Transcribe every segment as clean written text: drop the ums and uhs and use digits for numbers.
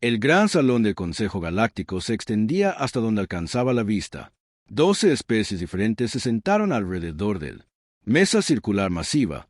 El gran salón del Consejo Galáctico se extendía hasta donde alcanzaba la vista. 12 especies diferentes se sentaron alrededor de él. Mesa circular masiva,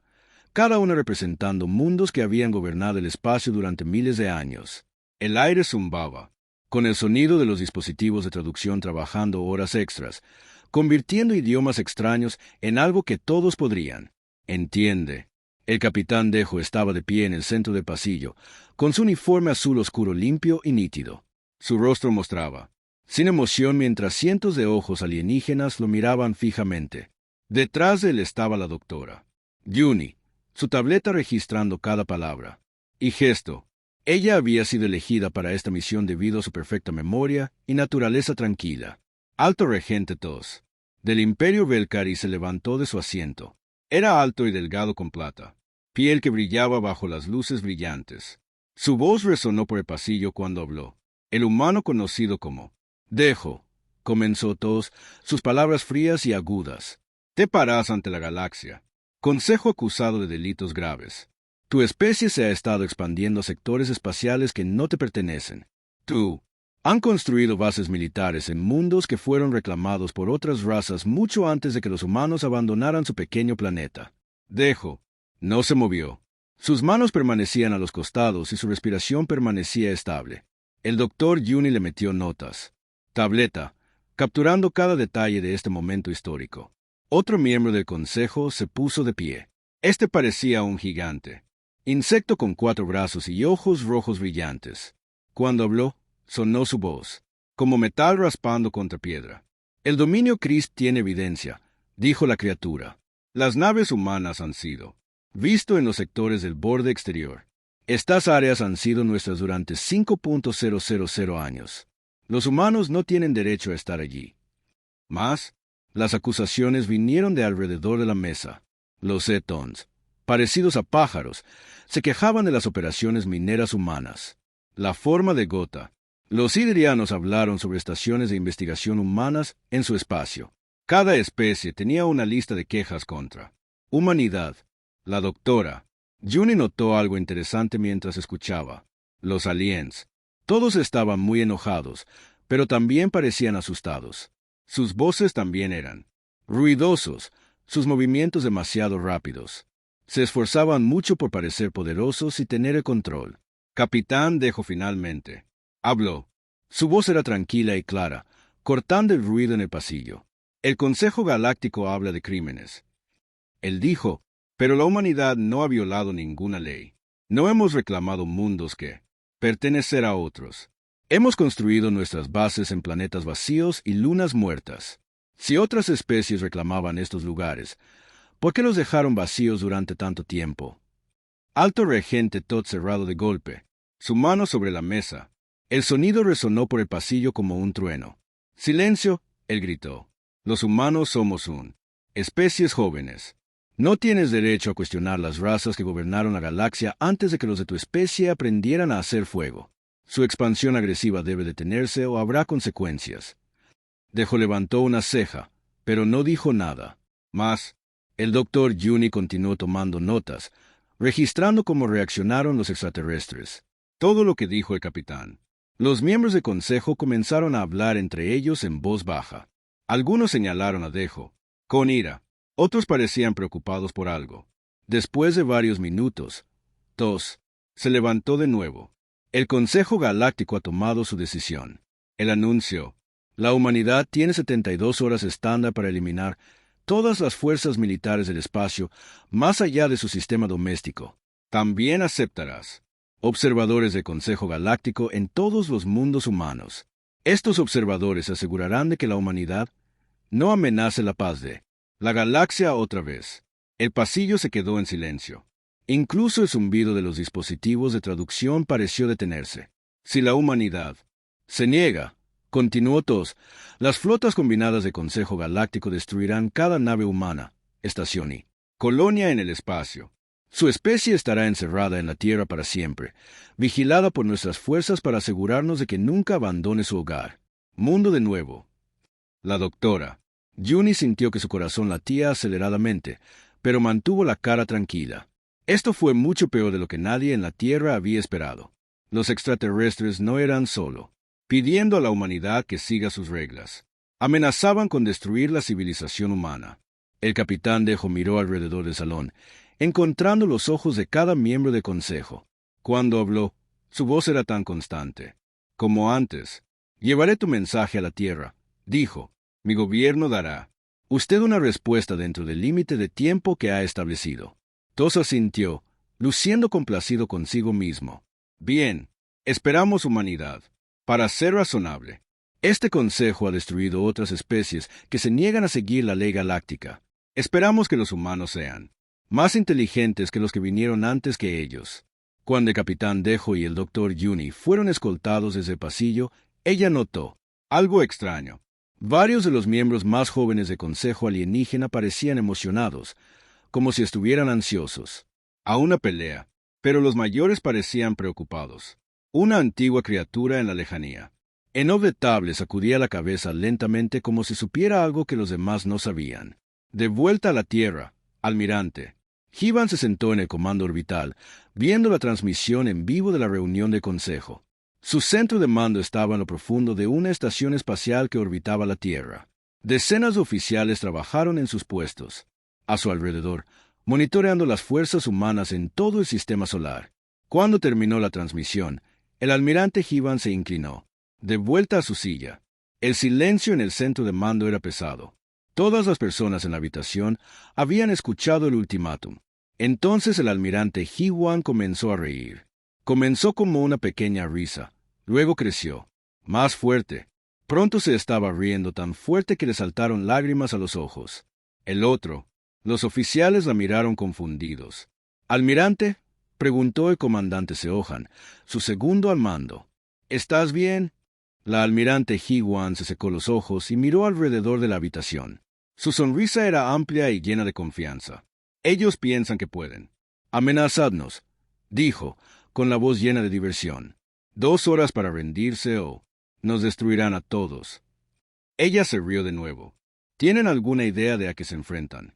cada una representando mundos que habían gobernado el espacio durante miles de años. El aire zumbaba, con el sonido de los dispositivos de traducción trabajando horas extras, convirtiendo idiomas extraños en algo que todos podrían. Entiende. El capitán Dejo estaba de pie en el centro del pasillo, con su uniforme azul oscuro limpio y nítido. Su rostro mostraba, sin emoción mientras cientos de ojos alienígenas lo miraban fijamente. Detrás de él estaba la doctora Juni, su tableta registrando cada palabra y gesto. Ella había sido elegida para esta misión debido a su perfecta memoria y naturaleza tranquila. Alto Regente Tos, del Imperio Belcari, se levantó de su asiento. Era alto y delgado con plata, piel que brillaba bajo las luces brillantes. Su voz resonó por el pasillo cuando habló. El humano conocido como Dejo, comenzó Tos, sus palabras frías y agudas. Te parás ante la galaxia. Consejo acusado de delitos graves. Tu especie se ha estado expandiendo a sectores espaciales que no te pertenecen. Han construido bases militares en mundos que fueron reclamados por otras razas mucho antes de que los humanos abandonaran su pequeño planeta. Dejo no se movió. Sus manos permanecían a los costados y su respiración permanecía estable. El doctor Juni le metió notas. Tableta, capturando cada detalle de este momento histórico. Otro miembro del consejo se puso de pie. Este parecía un gigante. Insecto con 4 brazos y ojos rojos brillantes. Cuando habló, sonó su voz, como metal raspando contra piedra. El dominio Krist tiene evidencia, dijo la criatura. Las naves humanas han sido visto en los sectores del borde exterior. Estas áreas han sido nuestras durante 5.000 años. Los humanos no tienen derecho a estar allí. Mas, las acusaciones vinieron de alrededor de la mesa. Los Etons, parecidos a pájaros, se quejaban de las operaciones mineras humanas. La forma de gota. Los hidrianos hablaron sobre estaciones de investigación humanas en su espacio. Cada especie tenía una lista de quejas contra humanidad. La doctora Juni notó algo interesante mientras escuchaba. Los aliens. Todos estaban muy enojados, pero también parecían asustados. Sus voces también eran ruidosos, sus movimientos demasiado rápidos. Se esforzaban mucho por parecer poderosos y tener el control. Capitán Dejo finalmente habló. Su voz era tranquila y clara, cortando el ruido en el pasillo. El Consejo Galáctico habla de crímenes. Él dijo, pero la humanidad no ha violado ninguna ley. No hemos reclamado mundos que pertenecer a otros. Hemos construido nuestras bases en planetas vacíos y lunas muertas. Si otras especies reclamaban estos lugares, ¿por qué los dejaron vacíos durante tanto tiempo? Alto Regente Tot cerrado de golpe, su mano sobre la mesa. El sonido resonó por el pasillo como un trueno. ¡Silencio!, él gritó. Los humanos somos especies jóvenes. No tienes derecho a cuestionar las razas que gobernaron la galaxia antes de que los de tu especie aprendieran a hacer fuego. Su expansión agresiva debe detenerse o habrá consecuencias. Dejo levantó una ceja, pero no dijo nada. Mas, el doctor Juni continuó tomando notas, registrando cómo reaccionaron los extraterrestres. Todo lo que dijo el capitán. Los miembros del consejo comenzaron a hablar entre ellos en voz baja. Algunos señalaron a Dejo con ira. Otros parecían preocupados por algo. Después de varios minutos, Tos se levantó de nuevo. El Consejo Galáctico ha tomado su decisión. Él anunció: la humanidad tiene 72 horas estándar para eliminar todas las fuerzas militares del espacio más allá de su sistema doméstico. También aceptarás observadores del Consejo Galáctico en todos los mundos humanos. Estos observadores asegurarán de que la humanidad no amenace la paz de la galaxia otra vez. El pasillo se quedó en silencio. Incluso el zumbido de los dispositivos de traducción pareció detenerse. Si la humanidad se niega, continuó Tos, las flotas combinadas del Consejo Galáctico destruirán cada nave humana, estación y colonia en el espacio. Su especie estará encerrada en la Tierra para siempre, vigilada por nuestras fuerzas para asegurarnos de que nunca abandone su hogar. Mundo de nuevo. La doctora Juni sintió que su corazón latía aceleradamente, pero mantuvo la cara tranquila. Esto fue mucho peor de lo que nadie en la Tierra había esperado. Los extraterrestres no eran solo pidiendo a la humanidad que siga sus reglas. Amenazaban con destruir la civilización humana. El capitán Dejo miró alrededor del salón, encontrando los ojos de cada miembro del consejo. Cuando habló, su voz era tan constante. Como antes, llevaré tu mensaje a la Tierra, dijo. Mi gobierno dará usted una respuesta dentro del límite de tiempo que ha establecido. Tos asintió, luciendo complacido consigo mismo. Bien, esperamos humanidad. Para ser razonable, este consejo ha destruido otras especies que se niegan a seguir la ley galáctica. Esperamos que los humanos sean más inteligentes que los que vinieron antes que ellos. Cuando el capitán Dejo y el doctor Juni fueron escoltados desde el pasillo, ella notó algo extraño. Varios de los miembros más jóvenes del Consejo Alienígena parecían emocionados, como si estuvieran ansiosos a una pelea, pero los mayores parecían preocupados. Una antigua criatura en la lejanía. Inobjetable sacudía la cabeza lentamente como si supiera algo que los demás no sabían. De vuelta a la Tierra, almirante. Hivan se sentó en el comando orbital, viendo la transmisión en vivo de la reunión del Consejo. Su centro de mando estaba en lo profundo de una estación espacial que orbitaba la Tierra. Decenas de oficiales trabajaron en sus puestos, a su alrededor, monitoreando las fuerzas humanas en todo el sistema solar. Cuando terminó la transmisión, el almirante Hivan se inclinó, de vuelta a su silla. El silencio en el centro de mando era pesado. Todas las personas en la habitación habían escuchado el ultimátum. Entonces el almirante Hiwan comenzó a reír. Comenzó como una pequeña risa, luego creció, más fuerte. Pronto se estaba riendo tan fuerte que le saltaron lágrimas a los ojos. Los oficiales la miraron confundidos. «Almirante», preguntó el comandante Seohan, su segundo al mando. «¿Estás bien?» La almirante Hiwan se secó los ojos y miró alrededor de la habitación. Su sonrisa era amplia y llena de confianza. «Ellos piensan que pueden amenazarnos», dijo, con la voz llena de diversión. 2 horas para rendirse o nos destruirán a todos. Ella se rió de nuevo. ¿Tienen alguna idea de a qué se enfrentan?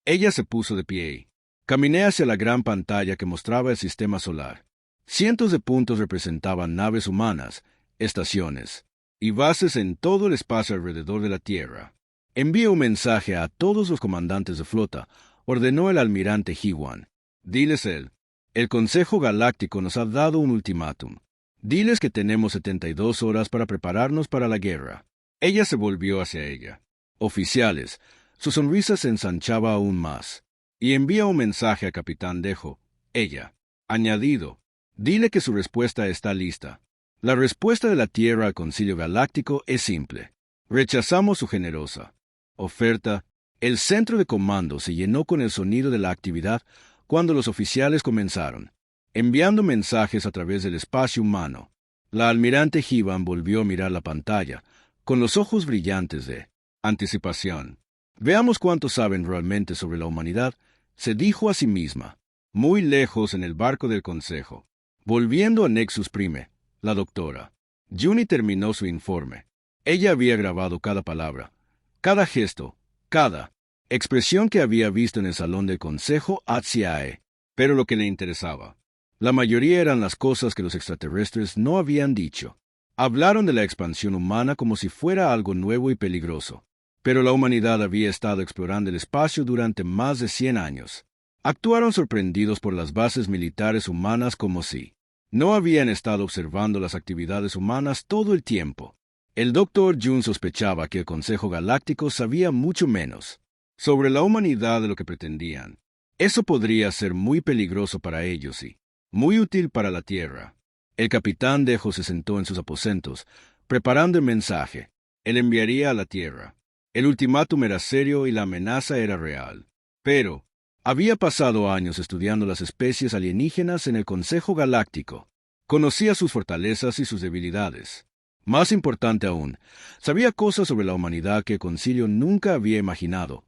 Ella se puso de pie. Caminé hacia la gran pantalla que mostraba el sistema solar. Cientos de puntos representaban naves humanas, estaciones y bases en todo el espacio alrededor de la Tierra. «Envíe un mensaje a todos los comandantes de flota», ordenó el almirante Hiwan. «Diles el Consejo Galáctico nos ha dado un ultimátum. Diles que tenemos 72 horas para prepararnos para la guerra». Ella se volvió hacia ella. «Oficiales», su sonrisa se ensanchaba aún más. «Y envía un mensaje al capitán Dejo». Ella. Añadido. «Dile que su respuesta está lista». La respuesta de la Tierra al Concilio Galáctico es simple. Rechazamos su generosa oferta. El centro de comando se llenó con el sonido de la actividad cuando los oficiales comenzaron, enviando mensajes a través del espacio humano. La almirante Hivan volvió a mirar la pantalla, con los ojos brillantes de anticipación. «Veamos cuánto saben realmente sobre la humanidad», se dijo a sí misma, muy lejos en el barco del Consejo. Volviendo a Nexus Prime, la doctora Juni terminó su informe. Ella había grabado cada palabra, cada gesto, cada expresión que había visto en el salón del Consejo Atziae. Pero lo que le interesaba, la mayoría eran las cosas que los extraterrestres no habían dicho. Hablaron de la expansión humana como si fuera algo nuevo y peligroso. Pero la humanidad había estado explorando el espacio durante más de 100 años. Actuaron sorprendidos por las bases militares humanas como si no habían estado observando las actividades humanas todo el tiempo. El Dr. Jun sospechaba que el Consejo Galáctico sabía mucho menos sobre la humanidad de lo que pretendían. Eso podría ser muy peligroso para ellos y muy útil para la Tierra. El capitán Dejo se sentó en sus aposentos, preparando el mensaje. Él enviaría a la Tierra. El ultimátum era serio y la amenaza era real. Pero había pasado años estudiando las especies alienígenas en el Consejo Galáctico. Conocía sus fortalezas y sus debilidades. Más importante aún, sabía cosas sobre la humanidad que el concilio nunca había imaginado.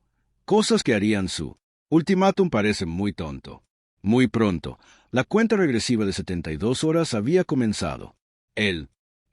Cosas que harían su ultimátum parece muy tonto. Muy pronto, la cuenta regresiva de 72 horas había comenzado.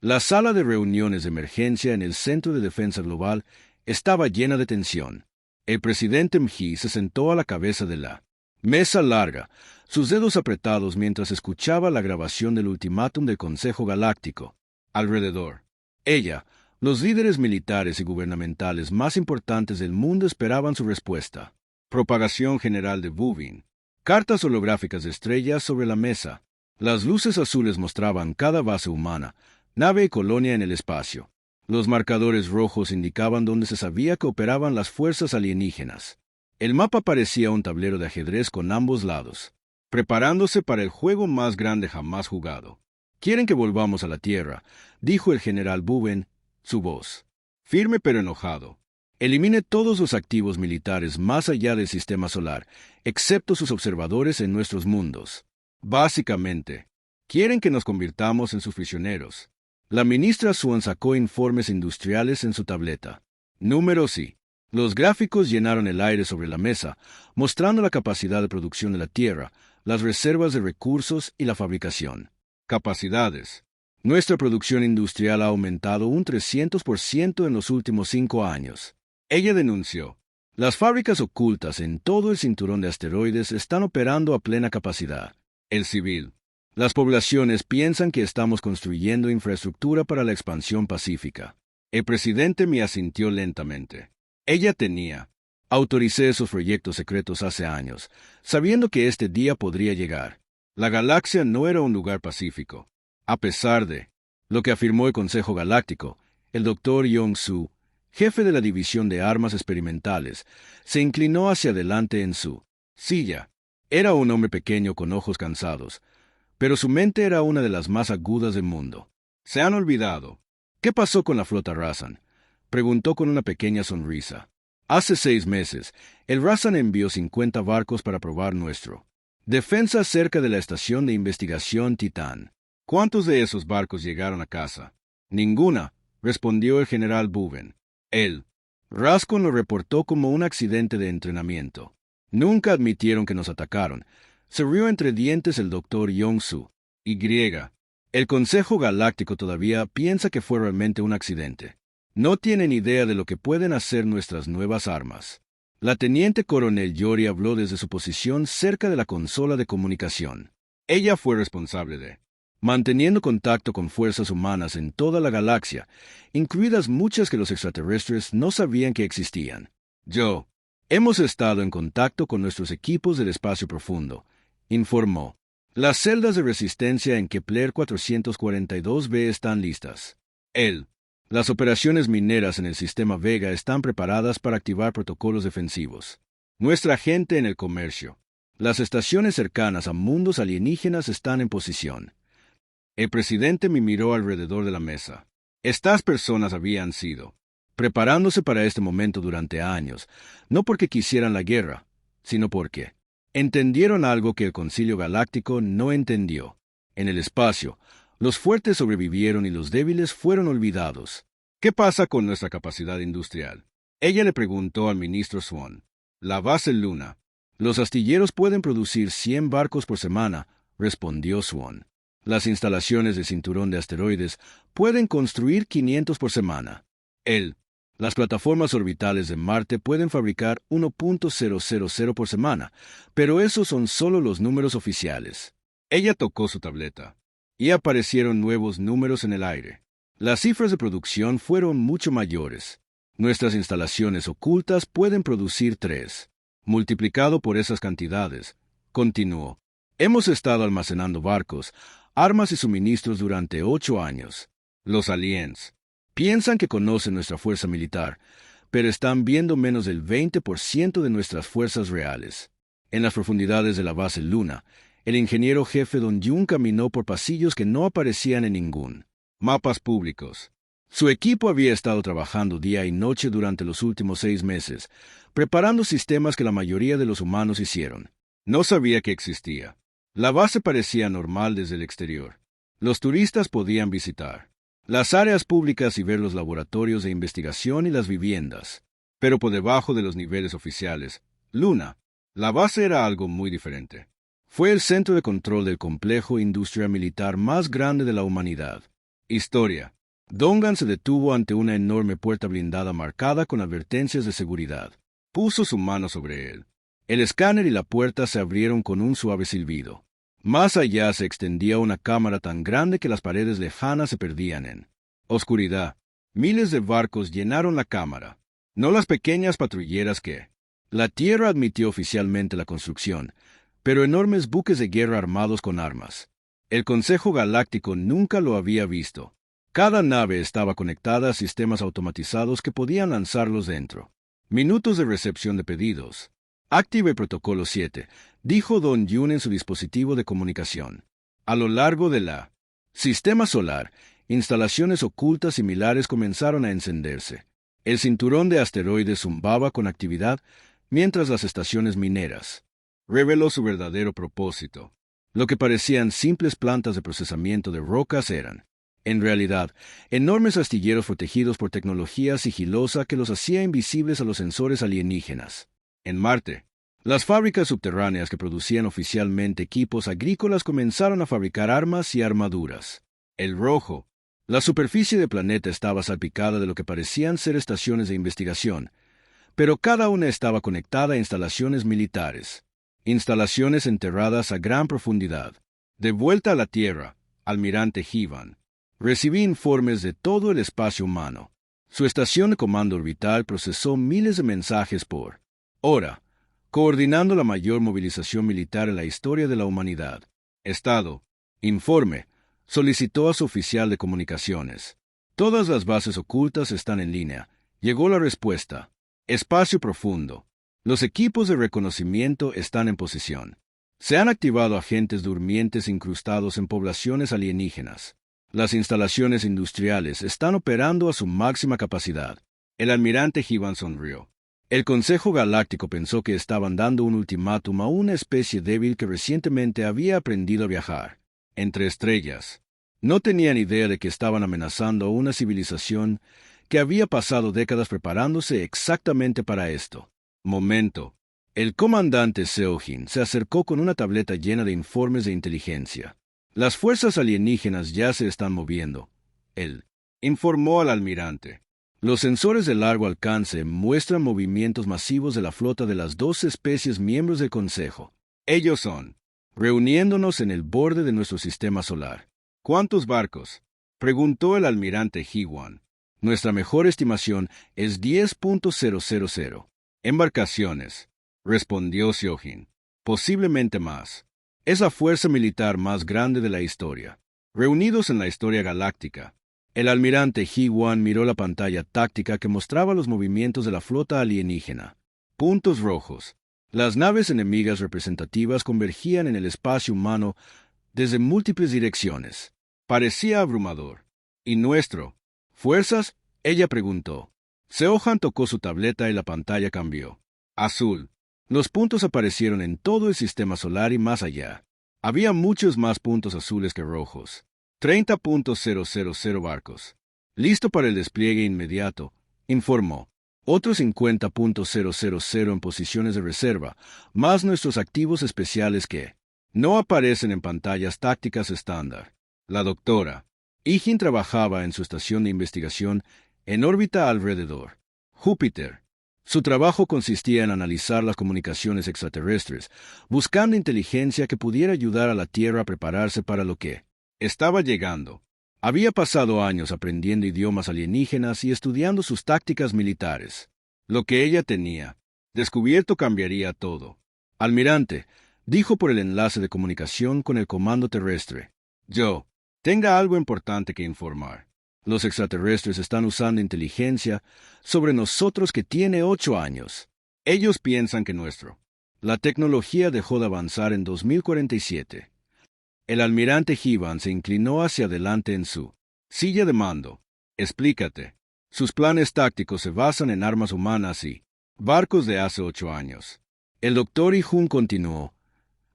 La sala de reuniones de emergencia en el Centro de Defensa Global estaba llena de tensión. El presidente Mji se sentó a la cabeza de la mesa larga, sus dedos apretados mientras escuchaba la grabación del ultimátum del Consejo Galáctico. Alrededor. Ella, los líderes militares y gubernamentales más importantes del mundo esperaban su respuesta. Propagación general de Buvin. Cartas holográficas de estrellas sobre la mesa. Las luces azules mostraban cada base humana, nave y colonia en el espacio. Los marcadores rojos indicaban dónde se sabía que operaban las fuerzas alienígenas. El mapa parecía un tablero de ajedrez con ambos lados, preparándose para el juego más grande jamás jugado. «Quieren que volvamos a la Tierra», dijo el general Buven, su voz firme pero enojado. «Elimine todos los activos militares más allá del sistema solar, excepto sus observadores en nuestros mundos. Básicamente, quieren que nos convirtamos en sus prisioneros». La ministra Swan sacó informes industriales en su tableta. Números y los gráficos llenaron el aire sobre la mesa, mostrando la capacidad de producción de la Tierra, las reservas de recursos y la fabricación. Capacidades. Nuestra producción industrial ha aumentado un 300% en los últimos 5 años. Ella denunció. Las fábricas ocultas en todo el cinturón de asteroides están operando a plena capacidad. El civil. Las poblaciones piensan que estamos construyendo infraestructura para la expansión pacífica. El presidente me asintió lentamente. Ella tenía. Autoricé esos proyectos secretos hace años, sabiendo que este día podría llegar. La galaxia no era un lugar pacífico. A pesar de lo que afirmó el Consejo Galáctico, el Dr. Yong-Su, jefe de la División de Armas Experimentales, se inclinó hacia adelante en su silla. Era un hombre pequeño con ojos cansados, pero su mente era una de las más agudas del mundo. «Se han olvidado». «¿Qué pasó con la flota Rasan?», preguntó con una pequeña sonrisa. «Hace 6 meses, el Rasan envió 50 barcos para probar nuestro defensa cerca de la estación de investigación Titán. ¿Cuántos de esos barcos llegaron a casa?» «Ninguna», respondió el general Buven. El Rascon lo reportó como un accidente de entrenamiento. «Nunca admitieron que nos atacaron», se rió entre dientes el Dr. Yong-Su. Y. El Consejo Galáctico todavía piensa que fue realmente un accidente. No tienen idea de lo que pueden hacer nuestras nuevas armas. La teniente coronel Yori habló desde su posición cerca de la consola de comunicación. Ella fue responsable de manteniendo contacto con fuerzas humanas en toda la galaxia, incluidas muchas que los extraterrestres no sabían que existían. Hemos estado en contacto con nuestros equipos del espacio profundo, informó. Las celdas de resistencia en Kepler 442b están listas. Las operaciones mineras en el sistema Vega están preparadas para activar protocolos defensivos. Nuestra gente en el comercio. Las estaciones cercanas a mundos alienígenas están en posición. El presidente me miró alrededor de la mesa. Estas personas habían sido preparándose para este momento durante años, no porque quisieran la guerra, sino porque entendieron algo que el Concilio Galáctico no entendió. En el espacio, los fuertes sobrevivieron y los débiles fueron olvidados. ¿Qué pasa con nuestra capacidad industrial?, ella le preguntó al ministro Swan. La base Luna. Los astilleros pueden producir 100 barcos por semana, respondió Swan. Las instalaciones de cinturón de asteroides pueden construir 500 por semana. Las plataformas orbitales de Marte pueden fabricar 1.000 por semana, pero esos son solo los números oficiales. Ella tocó su tableta, y aparecieron nuevos números en el aire. Las cifras de producción fueron mucho mayores. Nuestras instalaciones ocultas pueden producir 3. Multiplicado por esas cantidades, continuó. Hemos estado almacenando barcos, armas y suministros durante 8 años. Los aliens piensan que conocen nuestra fuerza militar, pero están viendo menos del 20% de nuestras fuerzas reales. En las profundidades de la base Luna, el ingeniero jefe Don Jun caminó por pasillos que no aparecían en ningún mapas públicos. Su equipo había estado trabajando día y noche durante los últimos 6 meses, preparando sistemas que la mayoría de los humanos hicieron. No sabía que existía. La base parecía normal desde el exterior. Los turistas podían visitar las áreas públicas y ver los laboratorios de investigación y las viviendas. Pero por debajo de los niveles oficiales, Luna, la base era algo muy diferente. Fue el centro de control del complejo industrial militar más grande de la humanidad. Historia. Dongan se detuvo ante una enorme puerta blindada marcada con advertencias de seguridad. Puso su mano sobre él. El escáner y la puerta se abrieron con un suave silbido. Más allá se extendía una cámara tan grande que las paredes lejanas se perdían en oscuridad. Miles de barcos llenaron la cámara, no las pequeñas patrulleras que la Tierra admitió oficialmente la construcción, pero enormes buques de guerra armados con armas. El Consejo Galáctico nunca lo había visto. Cada nave estaba conectada a sistemas automatizados que podían lanzarlos dentro. Minutos de recepción de pedidos. Active Protocolo 7, dijo Don Yun en su dispositivo de comunicación. A lo largo de la sistema solar, instalaciones ocultas similares comenzaron a encenderse. El cinturón de asteroides zumbaba con actividad, mientras las estaciones mineras reveló su verdadero propósito. Lo que parecían simples plantas de procesamiento de rocas eran, en realidad, enormes astilleros protegidos por tecnología sigilosa que los hacía invisibles a los sensores alienígenas. En Marte, las fábricas subterráneas que producían oficialmente equipos agrícolas comenzaron a fabricar armas y armaduras. El rojo. La superficie del planeta estaba salpicada de lo que parecían ser estaciones de investigación, pero cada una estaba conectada a instalaciones militares. Instalaciones enterradas a gran profundidad. De vuelta a la Tierra, Almirante Hivan. Recibí informes de todo el espacio humano. Su estación de comando orbital procesó miles de mensajes por hora, coordinando la mayor movilización militar en la historia de la humanidad. Estado. Informe. Solicitó a su oficial de comunicaciones. Todas las bases ocultas están en línea. Llegó la respuesta. Espacio profundo. Los equipos de reconocimiento están en posición. Se han activado agentes durmientes incrustados en poblaciones alienígenas. Las instalaciones industriales están operando a su máxima capacidad. El almirante Hivan sonrió. El Consejo Galáctico pensó que estaban dando un ultimátum a una especie débil que recientemente había aprendido a viajar entre estrellas. No tenían idea de que estaban amenazando a una civilización que había pasado décadas preparándose exactamente para esto. Momento. El comandante Seojin se acercó con una tableta llena de informes de inteligencia. Las fuerzas alienígenas ya se están moviendo. Él informó al almirante. Los sensores de largo alcance muestran movimientos masivos de la flota de las 2 especies miembros del Consejo. Ellos son, reuniéndonos en el borde de nuestro sistema solar. ¿Cuántos barcos?, preguntó el almirante Hiwan. Nuestra mejor estimación es 10.000 embarcaciones, respondió Seojin. Posiblemente más. Es la fuerza militar más grande de la historia. Reunidos en la historia galáctica. El almirante Hiwan miró la pantalla táctica que mostraba los movimientos de la flota alienígena. Puntos rojos. Las naves enemigas representativas convergían en el espacio humano desde múltiples direcciones. Parecía abrumador. ¿Y nuestro? ¿Fuerzas?, ella preguntó. Seohan tocó su tableta y la pantalla cambió. Azul. Los puntos aparecieron en todo el sistema solar y más allá. Había muchos más puntos azules que rojos. 30.000 barcos. Listo para el despliegue inmediato, informó. Otros 50.000 en posiciones de reserva, más nuestros activos especiales que no aparecen en pantallas tácticas estándar. La doctora Ijin trabajaba en su estación de investigación en órbita alrededor Júpiter. Su trabajo consistía en analizar las comunicaciones extraterrestres, buscando inteligencia que pudiera ayudar a la Tierra a prepararse para lo que estaba llegando. Había pasado años aprendiendo idiomas alienígenas y estudiando sus tácticas militares. Lo que ella tenía descubierto cambiaría todo. Almirante, dijo por el enlace de comunicación con el comando terrestre. Tenga algo importante que informar. Los extraterrestres están usando inteligencia sobre nosotros que tiene 8 años. Ellos piensan que la tecnología dejó de avanzar en 2047. El almirante Hivan se inclinó hacia adelante en su silla de mando. Explícate. Sus planes tácticos se basan en armas humanas y barcos de hace 8 años. El doctor Ijun continuó.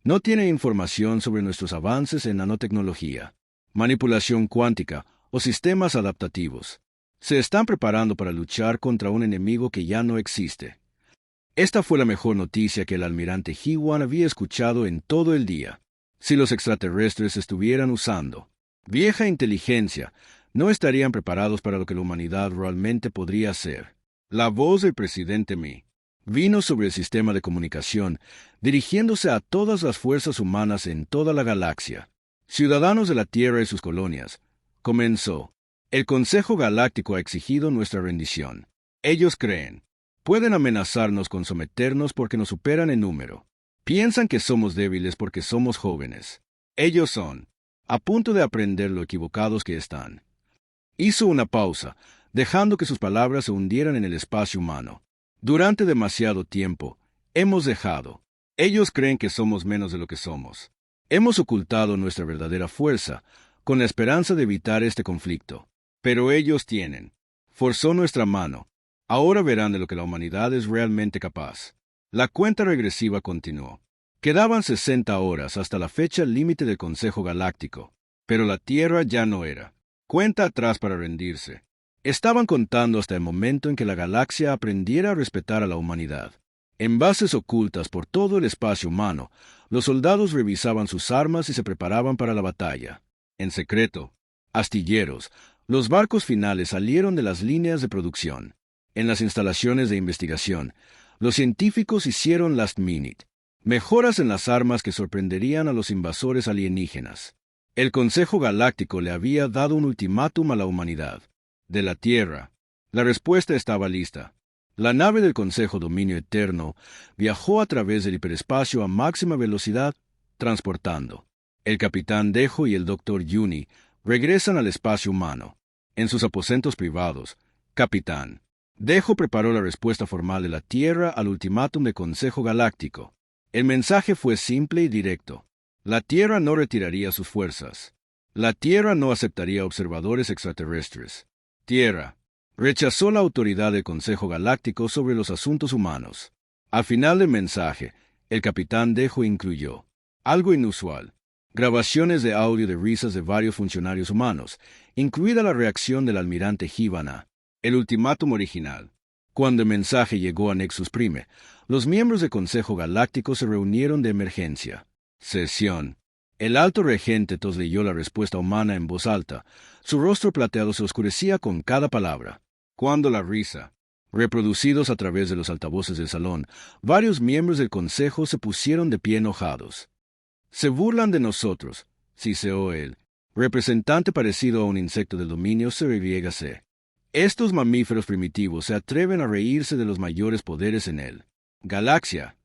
No tiene información sobre nuestros avances en nanotecnología, manipulación cuántica o sistemas adaptativos. Se están preparando para luchar contra un enemigo que ya no existe. Esta fue la mejor noticia que el almirante Hiwan había escuchado en todo el día. Si los extraterrestres estuvieran usando vieja inteligencia, no estarían preparados para lo que la humanidad realmente podría ser. La voz del presidente Mi Vino sobre el sistema de comunicación, dirigiéndose a todas las fuerzas humanas en toda la galaxia. Ciudadanos de la Tierra y sus colonias, comenzó. El Consejo Galáctico ha exigido nuestra rendición. Ellos creen. Pueden amenazarnos con someternos porque nos superan en número. Piensan que somos débiles porque somos jóvenes. Ellos son. A punto de aprender lo equivocados que están. Hizo una pausa, dejando que sus palabras se hundieran en el espacio humano. Durante demasiado tiempo, hemos dejado. Ellos creen que somos menos de lo que somos. Hemos ocultado nuestra verdadera fuerza, con la esperanza de evitar este conflicto. Pero ellos tienen. Forzó nuestra mano. Ahora verán de lo que la humanidad es realmente capaz. La cuenta regresiva continuó. Quedaban 60 horas hasta la fecha límite del Consejo Galáctico. Pero la Tierra ya no era. Cuenta atrás para rendirse. Estaban contando hasta el momento en que la galaxia aprendiera a respetar a la humanidad. En bases ocultas por todo el espacio humano, los soldados revisaban sus armas y se preparaban para la batalla. En secreto, astilleros, los barcos finales salieron de las líneas de producción. En las instalaciones de investigación, los científicos hicieron last minute, mejoras en las armas que sorprenderían a los invasores alienígenas. El Consejo Galáctico le había dado un ultimátum a la humanidad. De la Tierra, la respuesta estaba lista. La nave del Consejo Dominio Eterno viajó a través del hiperespacio a máxima velocidad, transportando. El Capitán Dejo y el Dr. Yuni regresan al espacio humano. En sus aposentos privados, Capitán Dejo preparó la respuesta formal de la Tierra al ultimátum del Consejo Galáctico. El mensaje fue simple y directo. La Tierra no retiraría sus fuerzas. La Tierra no aceptaría observadores extraterrestres. Tierra rechazó la autoridad del Consejo Galáctico sobre los asuntos humanos. Al final del mensaje, el Capitán Dejo incluyó algo inusual: grabaciones de audio de risas de varios funcionarios humanos, incluida la reacción del almirante Hivana. El ultimátum original. Cuando el mensaje llegó a Nexus Prime, los miembros del Consejo Galáctico se reunieron de emergencia. Sesión. El alto regente Tos leyó la respuesta humana en voz alta. Su rostro plateado se oscurecía con cada palabra. Cuando la risa. Reproducidos a través de los altavoces del salón, varios miembros del Consejo se pusieron de pie enojados. Se burlan de nosotros, siseó él. Representante parecido a un insecto del dominio CYC. Estos mamíferos primitivos se atreven a reírse de los mayores poderes en él. Galaxia.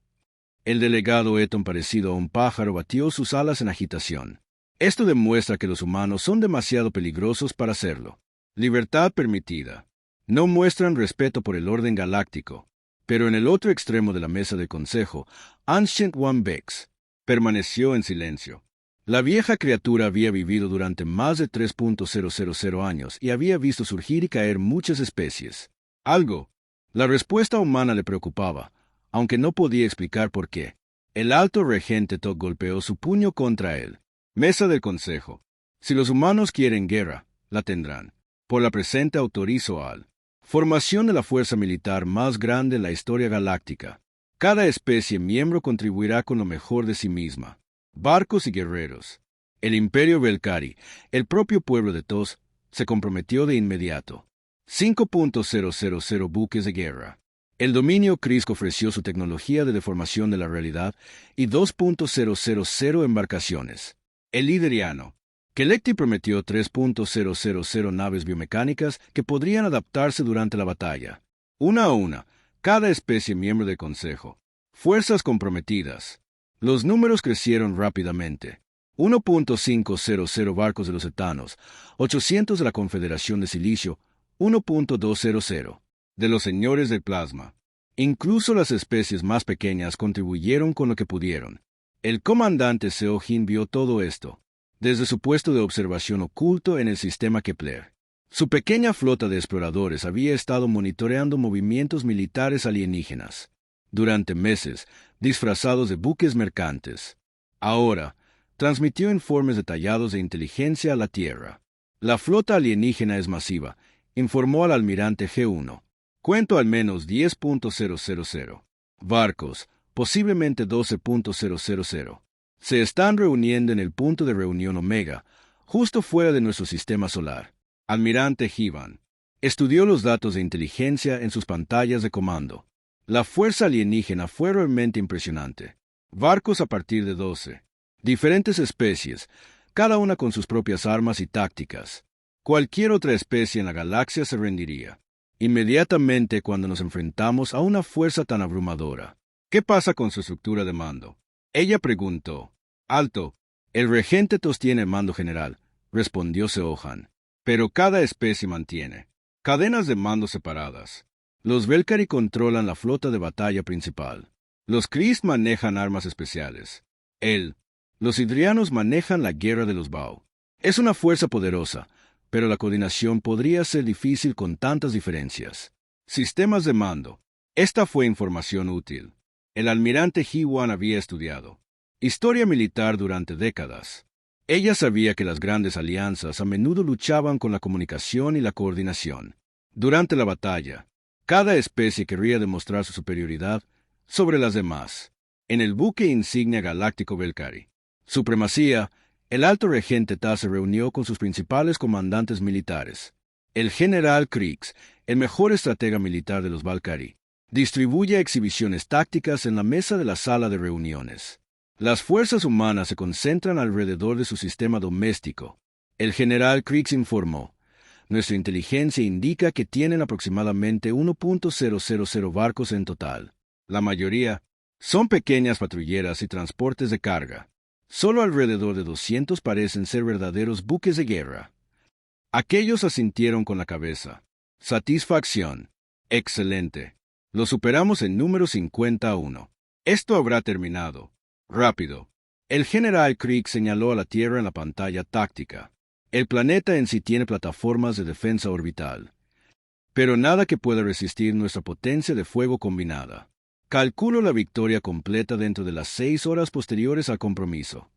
El delegado Eton, parecido a un pájaro, batió sus alas en agitación. Esto demuestra que los humanos son demasiado peligrosos para hacerlo. Libertad permitida. No muestran respeto por el orden galáctico. Pero en el otro extremo de la mesa del consejo, Ancient One Bex permaneció en silencio. La vieja criatura había vivido durante más de 3.000 años y había visto surgir y caer muchas especies. Algo. La respuesta humana le preocupaba, aunque no podía explicar por qué. El alto regente Tok golpeó su puño contra él. Mesa del Consejo. Si los humanos quieren guerra, la tendrán. Por la presente autorizo al formación de la fuerza militar más grande en la historia galáctica. Cada especie miembro contribuirá con lo mejor de sí misma. Barcos y guerreros. El Imperio Belcari, el propio pueblo de Tos, se comprometió de inmediato. 5.000 buques de guerra. El dominio Krisk ofreció su tecnología de deformación de la realidad y 2.000 embarcaciones. El Lideriano. Kelekti prometió 3.000 naves biomecánicas que podrían adaptarse durante la batalla. Una a una, cada especie miembro del Consejo. Fuerzas comprometidas. Los números crecieron rápidamente. 1.500 barcos de los etanos, 800 de la Confederación de Silicio, 1.200 de los señores del plasma. Incluso las especies más pequeñas contribuyeron con lo que pudieron. El comandante Seo-Jin vio todo esto, desde su puesto de observación oculto en el sistema Kepler. Su pequeña flota de exploradores había estado monitoreando movimientos militares alienígenas durante meses, disfrazados de buques mercantes. Ahora, transmitió informes detallados de inteligencia a la Tierra. La flota alienígena es masiva, informó al almirante G1. Cuento al menos 10.000 barcos, posiblemente 12.000. Se están reuniendo en el punto de reunión Omega, justo fuera de nuestro sistema solar. Almirante Hivan estudió los datos de inteligencia en sus pantallas de comando. La fuerza alienígena fue realmente impresionante. Barcos a partir de 12. Diferentes especies, cada una con sus propias armas y tácticas. Cualquier otra especie en la galaxia se rendiría inmediatamente cuando nos enfrentamos a una fuerza tan abrumadora. ¿Qué pasa con su estructura de mando? Ella preguntó. Alto. El regente TOS tiene el mando general, respondió Seohan. Pero cada especie mantiene cadenas de mando separadas. Los Velkari controlan la flota de batalla principal. Los Kree manejan armas especiales. Los Hydrianos manejan la guerra de los Bau. Es una fuerza poderosa, pero la coordinación podría ser difícil con tantas diferencias. Sistemas de mando. Esta fue información útil. El almirante He-Wan había estudiado historia militar durante décadas. Ella sabía que las grandes alianzas a menudo luchaban con la comunicación y la coordinación. Durante la batalla, cada especie querría demostrar su superioridad sobre las demás. En el buque insignia galáctico Velkari Supremacía, el alto regente TAS se reunió con sus principales comandantes militares. El general Krix, el mejor estratega militar de los Valkyrie, distribuye exhibiciones tácticas en la mesa de la sala de reuniones. Las fuerzas humanas se concentran alrededor de su sistema doméstico. El general Krix informó. Nuestra inteligencia indica que tienen aproximadamente 1.000 barcos en total. La mayoría son pequeñas patrulleras y transportes de carga. Solo alrededor de 200 parecen ser verdaderos buques de guerra. Aquellos asintieron con la cabeza. Satisfacción. Excelente. Lo superamos en número 51. Esto habrá terminado. Rápido. El general Krieg señaló a la Tierra en la pantalla táctica. El planeta en sí tiene plataformas de defensa orbital, pero nada que pueda resistir nuestra potencia de fuego combinada. Calculo la victoria completa dentro de las 6 horas posteriores al compromiso.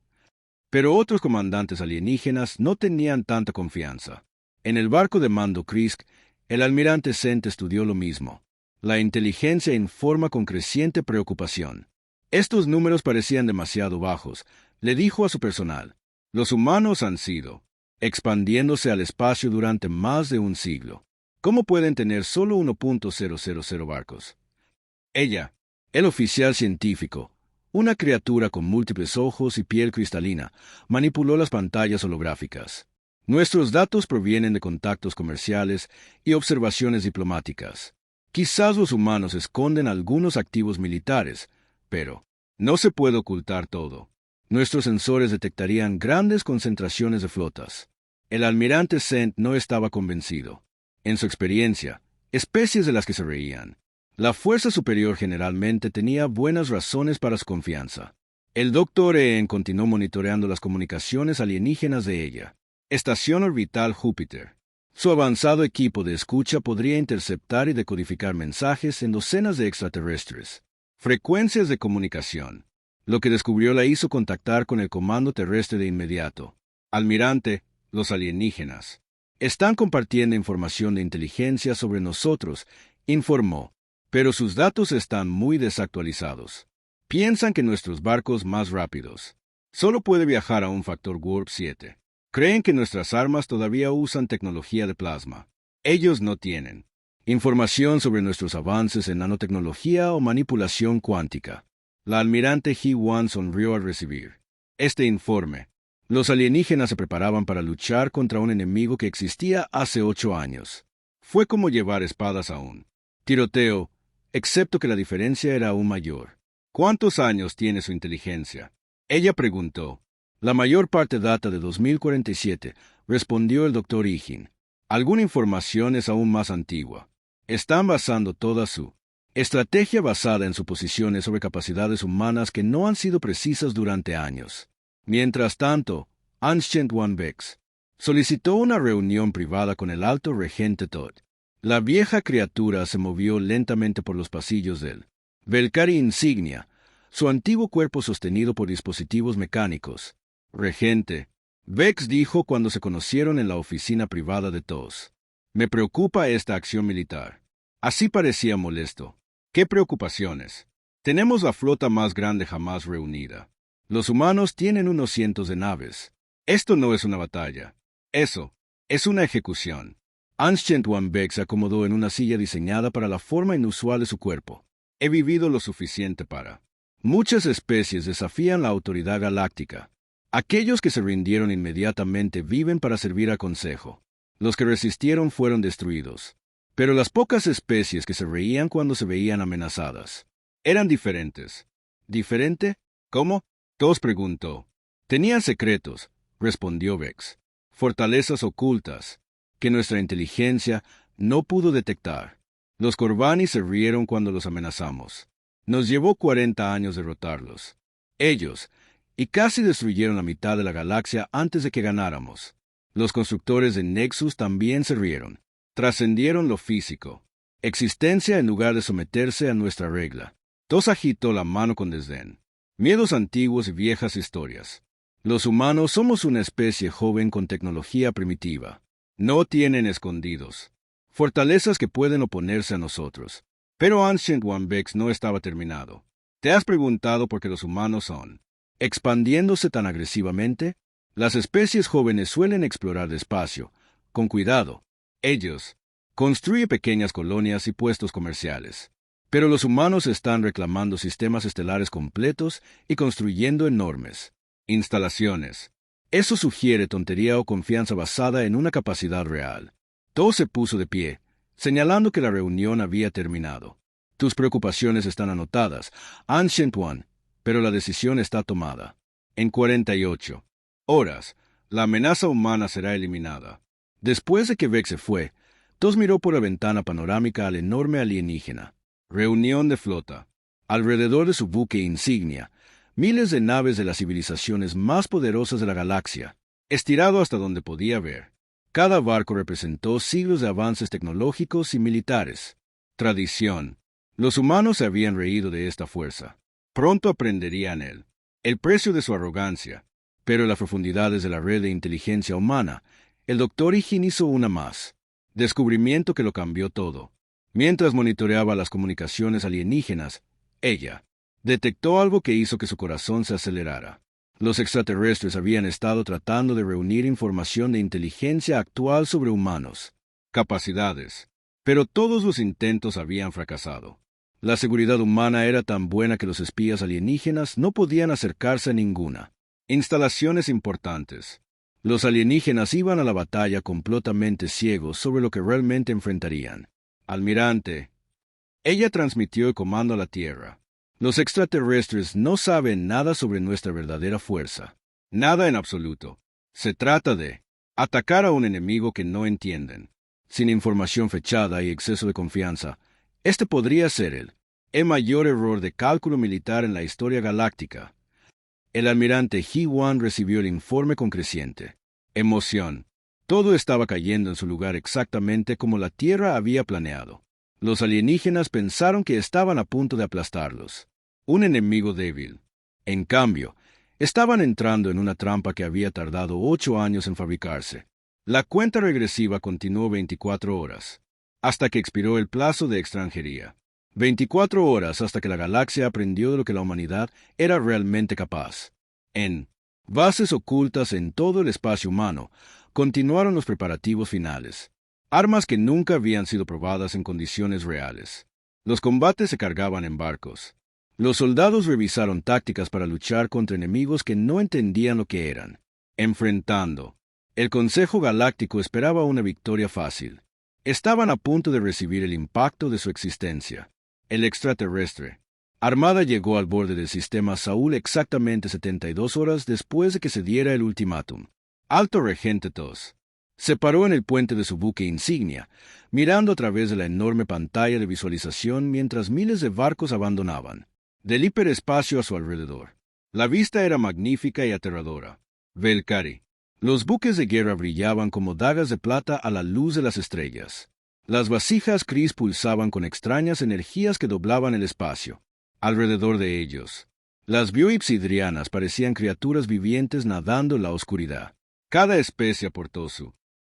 Pero otros comandantes alienígenas no tenían tanta confianza. En el barco de mando Krisk, el almirante Sent estudió lo mismo. La inteligencia informa con creciente preocupación. Estos números parecían demasiado bajos, le dijo a su personal. Los humanos han sido expandiéndose al espacio durante más de un siglo. ¿Cómo pueden tener solo 1.000 barcos? Ella, el oficial científico, una criatura con múltiples ojos y piel cristalina, manipuló las pantallas holográficas. Nuestros datos provienen de contactos comerciales y observaciones diplomáticas. Quizás los humanos esconden algunos activos militares, pero no se puede ocultar todo. Nuestros sensores detectarían grandes concentraciones de flotas. El almirante Sent no estaba convencido. En su experiencia, especies de las que se reían. La fuerza superior generalmente tenía buenas razones para su confianza. El Dr. En continuó monitoreando las comunicaciones alienígenas de ella. Estación orbital Júpiter. Su avanzado equipo de escucha podría interceptar y decodificar mensajes en docenas de extraterrestres. Frecuencias de comunicación. Lo que descubrió la hizo contactar con el comando terrestre de inmediato. Almirante, los alienígenas están compartiendo información de inteligencia sobre nosotros, informó, pero sus datos están muy desactualizados. Piensan que nuestros barcos más rápidos solo puede viajar a un factor Warp 7. Creen que nuestras armas todavía usan tecnología de plasma. Ellos no tienen información sobre nuestros avances en nanotecnología o manipulación cuántica. La almirante He-Wan sonrió al recibir este informe. Los alienígenas se preparaban para luchar contra un enemigo que existía hace 8 años. Fue como llevar espadas a un tiroteo, excepto que la diferencia era aún mayor. ¿Cuántos años tiene su inteligencia? Ella preguntó. La mayor parte data de 2047, respondió el Dr. Ijin. Alguna información es aún más antigua. Están basando toda su estrategia basada en suposiciones sobre capacidades humanas que no han sido precisas durante años. Mientras tanto, Anshent Wanbex solicitó una reunión privada con el alto regente Todd. La vieja criatura se movió lentamente por los pasillos del Velkari insignia, su antiguo cuerpo sostenido por dispositivos mecánicos. Regente, Vex dijo cuando se conocieron en la oficina privada de TOS. Me preocupa esta acción militar. Así parecía molesto. ¿Qué preocupaciones? Tenemos la flota más grande jamás reunida. Los humanos tienen unos cientos de naves. Esto no es una batalla. Eso es una ejecución. Anshent Wanbeck se acomodó en una silla diseñada para la forma inusual de su cuerpo. He vivido lo suficiente para. Muchas especies desafían la autoridad galáctica. Aquellos que se rindieron inmediatamente viven para servir a consejo. Los que resistieron fueron destruidos. Pero las pocas especies que se reían cuando se veían amenazadas eran diferentes. ¿Diferente? ¿Cómo? Tos preguntó. Tenían secretos, respondió Vex. Fortalezas ocultas, que nuestra inteligencia no pudo detectar. Los Corvani se rieron cuando los amenazamos. Nos llevó 40 años derrotarlos. Ellos, y casi destruyeron la mitad de la galaxia antes de que ganáramos. Los constructores de Nexus también se rieron. Trascendieron lo físico. Existencia en lugar de someterse a nuestra regla. Tos agitó la mano con desdén. Miedos antiguos y viejas historias. Los humanos somos una especie joven con tecnología primitiva. No tienen escondidos. Fortalezas que pueden oponerse a nosotros. Pero Ancient One Vex no estaba terminado. ¿Te has preguntado por qué los humanos son expandiéndose tan agresivamente? Las especies jóvenes suelen explorar despacio, con cuidado. Ellos construyen pequeñas colonias y puestos comerciales. Pero los humanos están reclamando sistemas estelares completos y construyendo enormes instalaciones. Eso sugiere tontería o confianza basada en una capacidad real. Todo se puso de pie, señalando que la reunión había terminado. Tus preocupaciones están anotadas, Ancient One, pero la decisión está tomada. En 48 horas, la amenaza humana será eliminada. Después de que Vex se fue, Tos miró por la ventana panorámica al enorme alienígena. Reunión de flota. Alrededor de su buque insignia, miles de naves de las civilizaciones más poderosas de la galaxia, estirado hasta donde podía ver. Cada barco representó siglos de avances tecnológicos y militares. Tradición. Los humanos se habían reído de esta fuerza. Pronto aprenderían el precio de su arrogancia. Pero en las profundidades de la red de inteligencia humana, el Dr. Ijin hizo una más. Descubrimiento que lo cambió todo. Mientras monitoreaba las comunicaciones alienígenas, ella detectó algo que hizo que su corazón se acelerara. Los extraterrestres habían estado tratando de reunir información de inteligencia actual sobre humanos, capacidades, pero todos los intentos habían fracasado. La seguridad humana era tan buena que los espías alienígenas no podían acercarse a ninguna. Instalaciones importantes. Los alienígenas iban a la batalla completamente ciegos sobre lo que realmente enfrentarían. Almirante. Ella transmitió el comando a la Tierra. Los extraterrestres no saben nada sobre nuestra verdadera fuerza. Nada en absoluto. Se trata de atacar a un enemigo que no entienden. Sin información fechada y exceso de confianza, este podría ser el mayor error de cálculo militar en la historia galáctica. El almirante He-Wan recibió el informe con creciente emoción. Todo estaba cayendo en su lugar exactamente como la Tierra había planeado. Los alienígenas pensaron que estaban a punto de aplastarlos. Un enemigo débil. En cambio, estaban entrando en una trampa que había tardado 8 años en fabricarse. La cuenta regresiva continuó 24 horas, hasta que expiró el plazo de extranjería. 24 horas hasta que la galaxia aprendió de lo que la humanidad era realmente capaz. En bases ocultas en todo el espacio humano, continuaron los preparativos finales. Armas que nunca habían sido probadas en condiciones reales. Los combates se cargaban en barcos. Los soldados revisaron tácticas para luchar contra enemigos que no entendían lo que eran. Enfrentando. El Consejo Galáctico esperaba una victoria fácil. Estaban a punto de recibir el impacto de su existencia. El extraterrestre. Armada llegó al borde del sistema Saúl exactamente 72 horas después de que se diera el ultimátum. Alto Regente Tos se paró en el puente de su buque insignia, mirando a través de la enorme pantalla de visualización mientras miles de barcos abandonaban del hiperespacio a su alrededor. La vista era magnífica y aterradora. Velcari. Los buques de guerra brillaban como dagas de plata a la luz de las estrellas. Las vasijas Cris pulsaban con extrañas energías que doblaban el espacio. Alrededor de ellos, las bioipsidrianas parecían criaturas vivientes nadando en la oscuridad. Cada especie aportó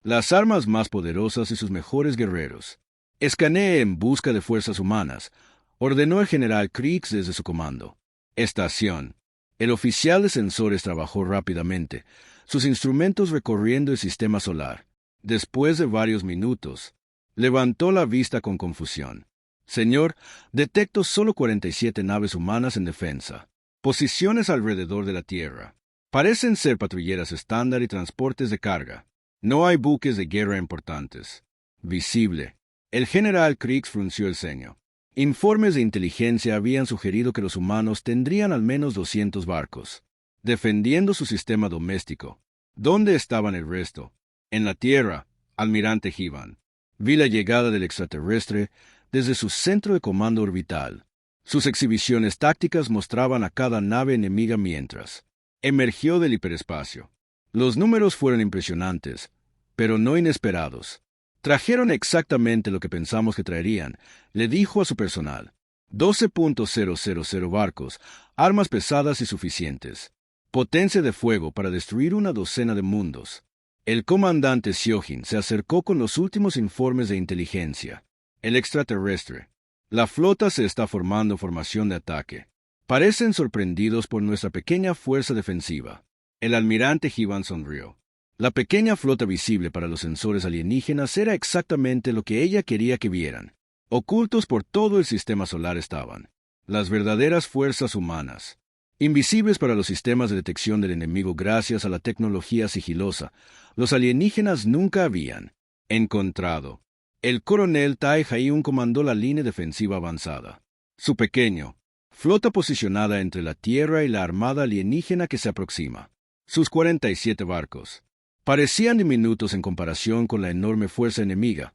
las armas más poderosas y sus mejores guerreros. Escanee en busca de fuerzas humanas, ordenó el general Kriegs desde su comando. Estación. El oficial de sensores trabajó rápidamente, sus instrumentos recorriendo el sistema solar. Después de varios minutos, levantó la vista con confusión. Señor, detecto solo 47 naves humanas en defensa. Posiciones alrededor de la Tierra. Parecen ser patrulleras estándar y transportes de carga. No hay buques de guerra importantes. Visible. El general Kriegs frunció el ceño. Informes de inteligencia habían sugerido que los humanos tendrían al menos 200 barcos, defendiendo su sistema doméstico. ¿Dónde estaban el resto? En la Tierra, almirante Hivan. Vi la llegada del extraterrestre desde su centro de comando orbital. Sus exhibiciones tácticas mostraban a cada nave enemiga mientras emergió del hiperespacio. Los números fueron impresionantes, pero no inesperados. Trajeron exactamente lo que pensamos que traerían, le dijo a su personal. 12.000 barcos, armas pesadas y suficientes. Potencia de fuego para destruir una docena de mundos. El comandante Siojin se acercó con los últimos informes de inteligencia. El extraterrestre. La flota se está formando en formación de ataque. Parecen sorprendidos por nuestra pequeña fuerza defensiva. El almirante Hivan sonrió. La pequeña flota visible para los sensores alienígenas era exactamente lo que ella quería que vieran. Ocultos por todo el sistema solar estaban las verdaderas fuerzas humanas. Invisibles para los sistemas de detección del enemigo gracias a la tecnología sigilosa, los alienígenas nunca habían encontrado. El coronel Tai Hayun comandó la línea defensiva avanzada. Su pequeño flota posicionada entre la Tierra y la armada alienígena que se aproxima. Sus 47 barcos parecían diminutos en comparación con la enorme fuerza enemiga,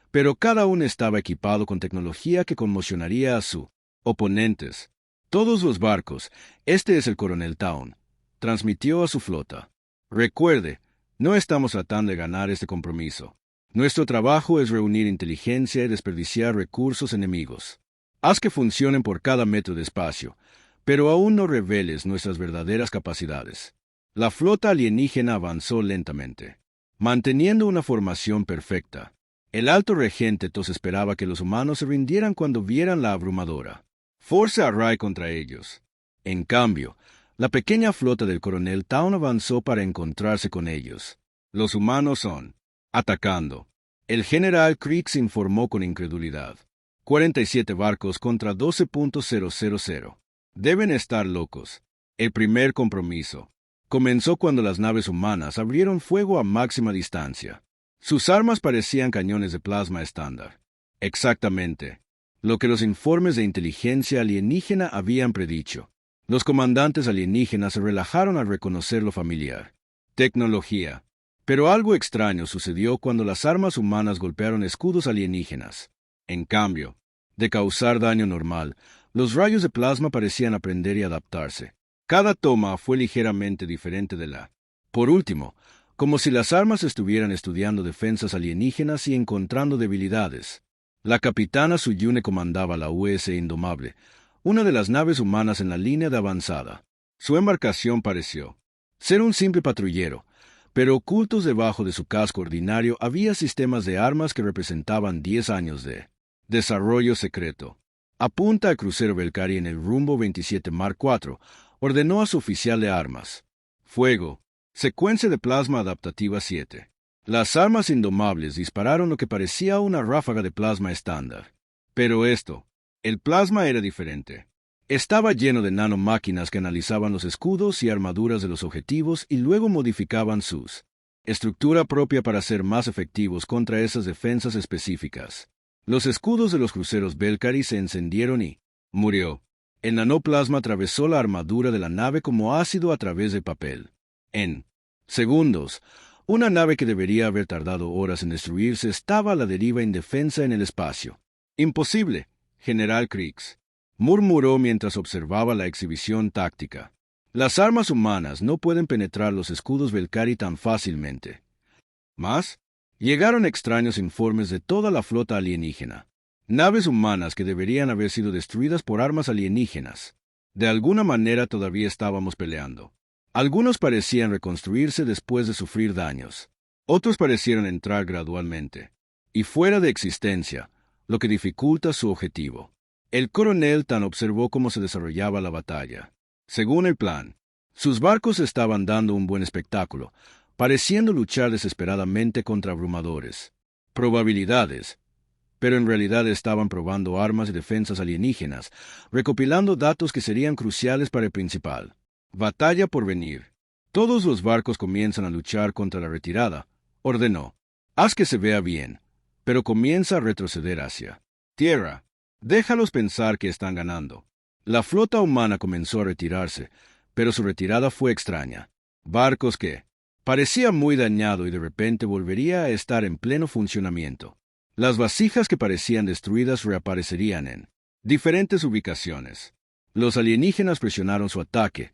pero cada uno estaba equipado con tecnología que conmocionaría a sus oponentes. Todos los barcos, este es el coronel Town, transmitió a su flota. Recuerde, no estamos tratando de ganar este compromiso. Nuestro trabajo es reunir inteligencia y desperdiciar recursos enemigos. Haz que funcionen por cada metro de espacio, pero aún no reveles nuestras verdaderas capacidades. La flota alienígena avanzó lentamente, manteniendo una formación perfecta. El alto regente Tos esperaba que los humanos se rindieran cuando vieran la abrumadora fuerza Array contra ellos. En cambio, la pequeña flota del coronel Town avanzó para encontrarse con ellos. Los humanos son atacando. El general Kriegs informó con incredulidad. 47 barcos contra 12.000. Deben estar locos. El primer compromiso comenzó cuando las naves humanas abrieron fuego a máxima distancia. Sus armas parecían cañones de plasma estándar. Exactamente lo que los informes de inteligencia alienígena habían predicho. Los comandantes alienígenas se relajaron al reconocer lo familiar. Tecnología. Pero algo extraño sucedió cuando las armas humanas golpearon escudos alienígenas. En cambio, de causar daño normal, los rayos de plasma parecían aprender y adaptarse. Cada toma fue ligeramente diferente de la. Por último, como si las armas estuvieran estudiando defensas alienígenas y encontrando debilidades. La capitana Suyune comandaba la US Indomable, una de las naves humanas en la línea de avanzada. Su embarcación pareció ser un simple patrullero, pero ocultos debajo de su casco ordinario había sistemas de armas que representaban 10 años de desarrollo secreto. Apunta al crucero Belcari en el rumbo 27 Mark IV, ordenó a su oficial de armas. Fuego. Secuencia de plasma adaptativa 7. Las armas indomables dispararon lo que parecía una ráfaga de plasma estándar. Pero el plasma era diferente. Estaba lleno de nanomáquinas que analizaban los escudos y armaduras de los objetivos y luego modificaban sus estructura propia para ser más efectivos contra esas defensas específicas. Los escudos de los cruceros Belcari se encendieron y murió. El nanoplasma atravesó la armadura de la nave como ácido a través del papel. En segundos, una nave que debería haber tardado horas en destruirse estaba a la deriva indefensa en el espacio. Imposible, General Kriegs, murmuró mientras observaba la exhibición táctica. Las armas humanas no pueden penetrar los escudos Belcari tan fácilmente. Más, llegaron extraños informes de toda la flota alienígena. Naves humanas que deberían haber sido destruidas por armas alienígenas. De alguna manera todavía estábamos peleando. Algunos parecían reconstruirse después de sufrir daños. Otros parecieron entrar gradualmente y fuera de existencia, lo que dificulta su objetivo. El coronel Tan observó cómo se desarrollaba la batalla. Según el plan, sus barcos estaban dando un buen espectáculo, pareciendo luchar desesperadamente contra abrumadores probabilidades, pero en realidad estaban probando armas y defensas alienígenas, recopilando datos que serían cruciales para el principal. Batalla por venir. Todos los barcos comienzan a luchar contra la retirada, ordenó. Haz que se vea bien, pero comienza a retroceder hacia tierra. Déjalos pensar que están ganando. La flota humana comenzó a retirarse, pero su retirada fue extraña. Barcos que parecía muy dañado y de repente volvería a estar en pleno funcionamiento. Las vasijas que parecían destruidas reaparecerían en diferentes ubicaciones. Los alienígenas presionaron su ataque,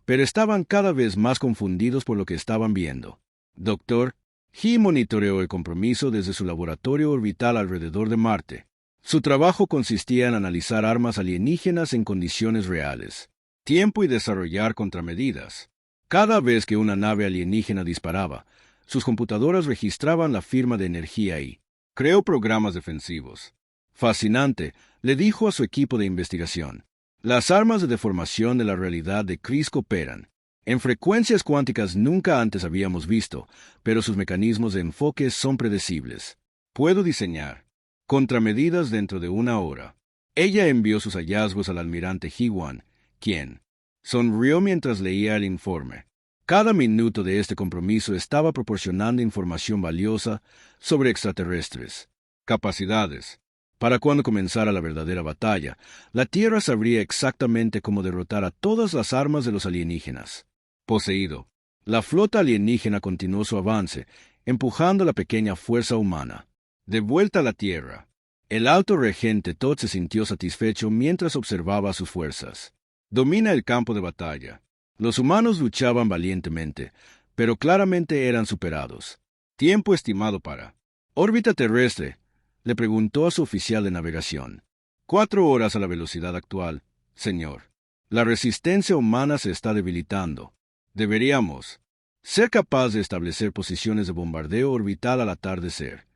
pero estaban cada vez más confundidos por lo que estaban viendo. Doctor He monitoreó el compromiso desde su laboratorio orbital alrededor de Marte. Su trabajo consistía en analizar armas alienígenas en condiciones reales, tiempo y desarrollar contramedidas. Cada vez que una nave alienígena disparaba, sus computadoras registraban la firma de energía y creó programas defensivos. Fascinante, le dijo a su equipo de investigación. Las armas de deformación de la realidad de Chris cooperan en frecuencias cuánticas nunca antes habíamos visto, pero sus mecanismos de enfoque son predecibles. Puedo diseñar contramedidas dentro de una hora. Ella envió sus hallazgos al almirante He-Wan, quien sonrió mientras leía el informe. Cada minuto de este compromiso estaba proporcionando información valiosa sobre extraterrestres. Capacidades. Para cuando comenzara la verdadera batalla, la Tierra sabría exactamente cómo derrotar a todas las armas de los alienígenas. Poseído. La flota alienígena continuó su avance, empujando la pequeña fuerza humana. De vuelta a la Tierra, el alto regente Todd se sintió satisfecho mientras observaba sus fuerzas. Domina el campo de batalla. Los humanos luchaban valientemente, pero claramente eran superados. Tiempo estimado para órbita terrestre, le preguntó a su oficial de navegación. 4 horas a la velocidad actual, señor. La resistencia humana se está debilitando. Deberíamos ser capaz de establecer posiciones de bombardeo orbital al atardecer.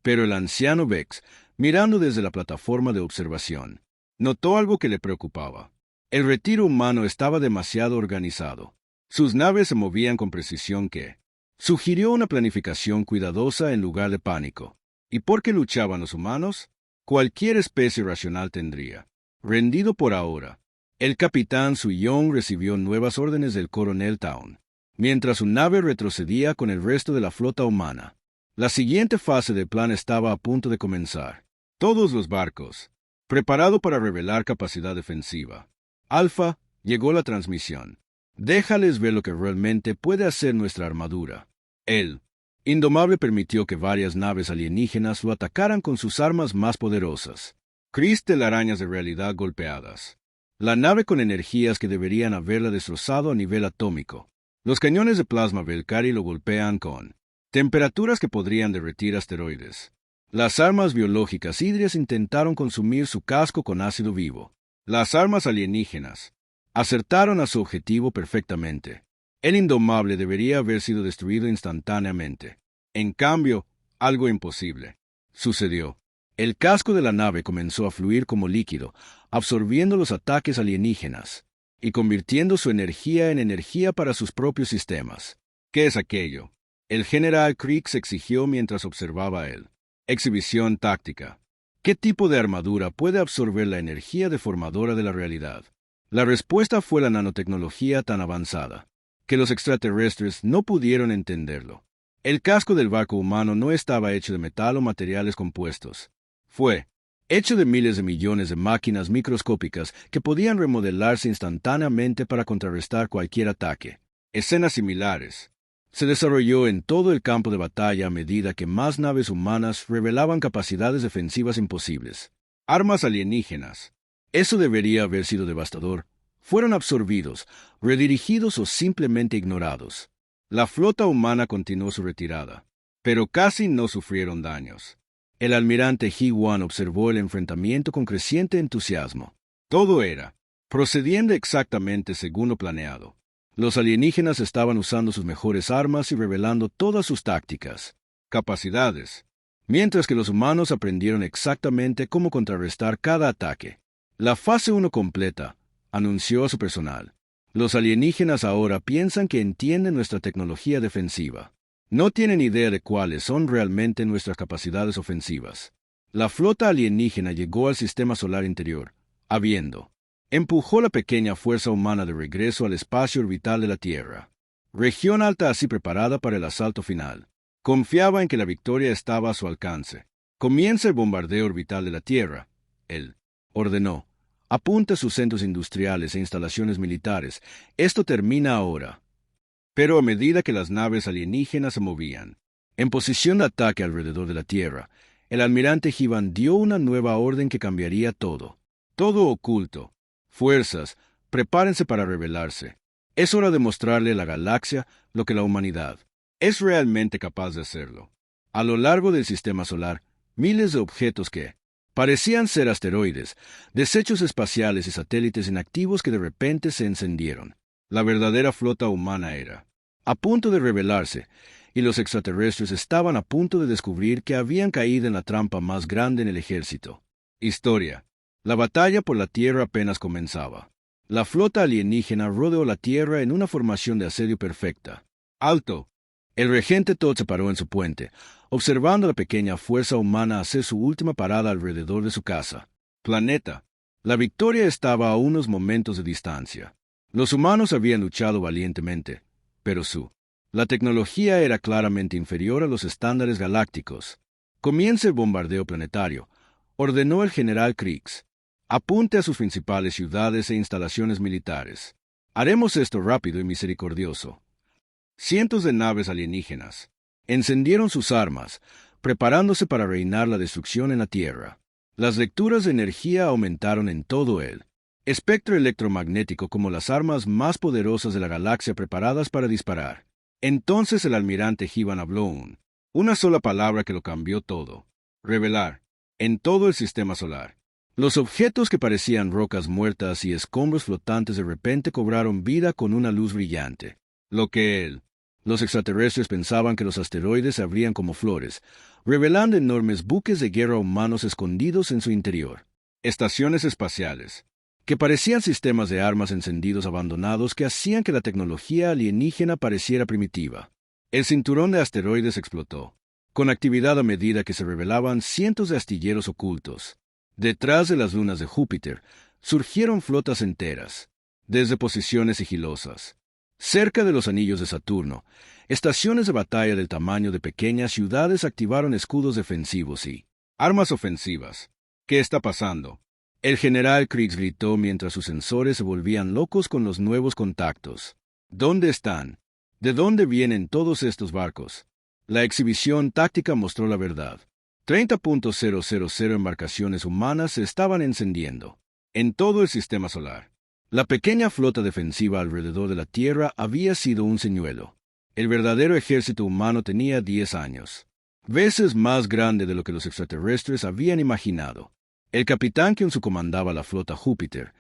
Pero el anciano Vex, mirando desde la plataforma de observación, notó algo que le preocupaba. El retiro humano estaba demasiado organizado. Sus naves se movían con precisión que sugirió una planificación cuidadosa en lugar de pánico. ¿Y por qué luchaban los humanos? Cualquier especie racional tendría rendido por ahora. El capitán Suyong recibió nuevas órdenes del coronel Town, mientras su nave retrocedía con el resto de la flota humana. La siguiente fase del plan estaba a punto de comenzar. Todos los barcos, preparado para revelar capacidad defensiva. Alfa, llegó la transmisión. Déjales ver lo que realmente puede hacer nuestra armadura. El Indomable permitió que varias naves alienígenas lo atacaran con sus armas más poderosas. Chris telarañas de realidad golpeadas. La nave con energías que deberían haberla destrozado a nivel atómico. Los cañones de plasma Velcari lo golpean con temperaturas que podrían derretir asteroides. Las armas biológicas hídridas intentaron consumir su casco con ácido vivo. Las armas alienígenas acertaron a su objetivo perfectamente. El Indomable debería haber sido destruido instantáneamente. En cambio, algo imposible sucedió. El casco de la nave comenzó a fluir como líquido, absorbiendo los ataques alienígenas y convirtiendo su energía en energía para sus propios sistemas. ¿Qué es aquello? El general Creeks exigió mientras observaba él. Exhibición táctica. ¿Qué tipo de armadura puede absorber la energía deformadora de la realidad? La respuesta fue la nanotecnología tan avanzada que los extraterrestres no pudieron entenderlo. El casco del barco humano no estaba hecho de metal o materiales compuestos. Fue hecho de miles de millones de máquinas microscópicas que podían remodelarse instantáneamente para contrarrestar cualquier ataque. Escenas similares se desarrolló en todo el campo de batalla a medida que más naves humanas revelaban capacidades defensivas imposibles. Armas alienígenas. Eso debería haber sido devastador. Fueron absorbidos, redirigidos o simplemente ignorados. La flota humana continuó su retirada, pero casi no sufrieron daños. El almirante He-Wan observó el enfrentamiento con creciente entusiasmo. Todo era procediendo exactamente según lo planeado. Los alienígenas estaban usando sus mejores armas y revelando todas sus tácticas, capacidades, mientras que los humanos aprendieron exactamente cómo contrarrestar cada ataque. La fase 1 completa, anunció a su personal. Los alienígenas ahora piensan que entienden nuestra tecnología defensiva. No tienen idea de cuáles son realmente nuestras capacidades ofensivas. La flota alienígena llegó al sistema solar interior, empujó la pequeña fuerza humana de regreso al espacio orbital de la Tierra. Región alta así preparada para el asalto final. Confiaba en que la victoria estaba a su alcance. Comienza el bombardeo orbital de la Tierra. Él ordenó. Apunta sus centros industriales e instalaciones militares. Esto termina ahora. Pero a medida que las naves alienígenas se movían, en posición de ataque alrededor de la Tierra, el almirante Hivan dio una nueva orden que cambiaría todo. Todo oculto. Fuerzas, prepárense para rebelarse. Es hora de mostrarle a la galaxia lo que la humanidad es realmente capaz de hacerlo. A lo largo del sistema solar, miles de objetos que parecían ser asteroides, desechos espaciales y satélites inactivos que de repente se encendieron. La verdadera flota humana era a punto de rebelarse, y los extraterrestres estaban a punto de descubrir que habían caído en la trampa más grande en el ejército. Historia. La batalla por la Tierra apenas comenzaba. La flota alienígena rodeó la Tierra en una formación de asedio perfecta. ¡Alto! El regente Todd se paró en su puente, observando a la pequeña fuerza humana hacer su última parada alrededor de su casa. Planeta. La victoria estaba a unos momentos de distancia. Los humanos habían luchado valientemente, pero la tecnología era claramente inferior a los estándares galácticos. Comienza el bombardeo planetario, ordenó el general Kriegs. Apunte a sus principales ciudades e instalaciones militares. Haremos esto rápido y misericordioso. Cientos de naves alienígenas encendieron sus armas, preparándose para reinar la destrucción en la Tierra. Las lecturas de energía aumentaron en todo el espectro electromagnético como las armas más poderosas de la galaxia preparadas para disparar. Entonces el almirante Hivan habló una sola palabra que lo cambió todo. Revelar. En todo el sistema solar. Los objetos que parecían rocas muertas y escombros flotantes de repente cobraron vida con una luz brillante. Los extraterrestres pensaban que los asteroides se abrían como flores, revelando enormes buques de guerra humanos escondidos en su interior. Estaciones espaciales, que parecían sistemas de armas encendidos abandonados que hacían que la tecnología alienígena pareciera primitiva. El cinturón de asteroides explotó, con actividad a medida que se revelaban cientos de astilleros ocultos. Detrás de las lunas de Júpiter surgieron flotas enteras, desde posiciones sigilosas. Cerca de los anillos de Saturno, estaciones de batalla del tamaño de pequeñas ciudades activaron escudos defensivos y armas ofensivas. ¿Qué está pasando? El general Kriegs gritó mientras sus sensores se volvían locos con los nuevos contactos. ¿Dónde están? ¿De dónde vienen todos estos barcos? La exhibición táctica mostró la verdad. 30.000 embarcaciones humanas se estaban encendiendo en todo el sistema solar. La pequeña flota defensiva alrededor de la Tierra había sido un señuelo. El verdadero ejército humano tenía 10 años, veces más grande de lo que los extraterrestres habían imaginado. El capitán Kyun-Su comandaba la flota Júpiter,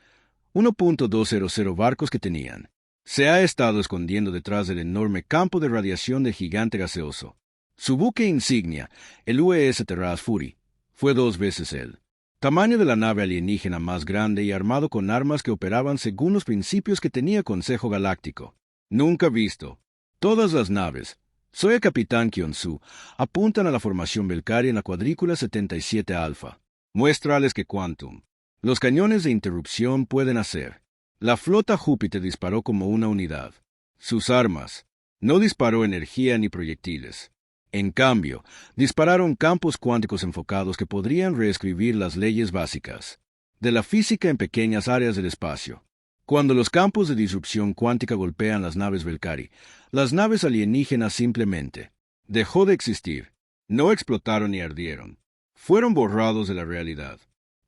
1.200 barcos que tenían. Se ha estado escondiendo detrás del enorme campo de radiación del gigante gaseoso. Su buque insignia, el UES Terras Fury, fue 2 veces el tamaño de la nave alienígena más grande y armado con armas que operaban según los principios que tenía Consejo Galáctico. Nunca visto. Todas las naves, soy el capitán Kyun-Su, apuntan a la formación Belcari en la cuadrícula 77 Alfa. Muéstrales que Quantum. Los cañones de interrupción pueden hacer. La flota Júpiter disparó como una unidad. Sus armas no disparó energía ni proyectiles. En cambio, dispararon campos cuánticos enfocados que podrían reescribir las leyes básicas de la física en pequeñas áreas del espacio. Cuando los campos de disrupción cuántica golpean las naves Belcari, las naves alienígenas simplemente dejó de existir. No explotaron ni ardieron. Fueron borrados de la realidad.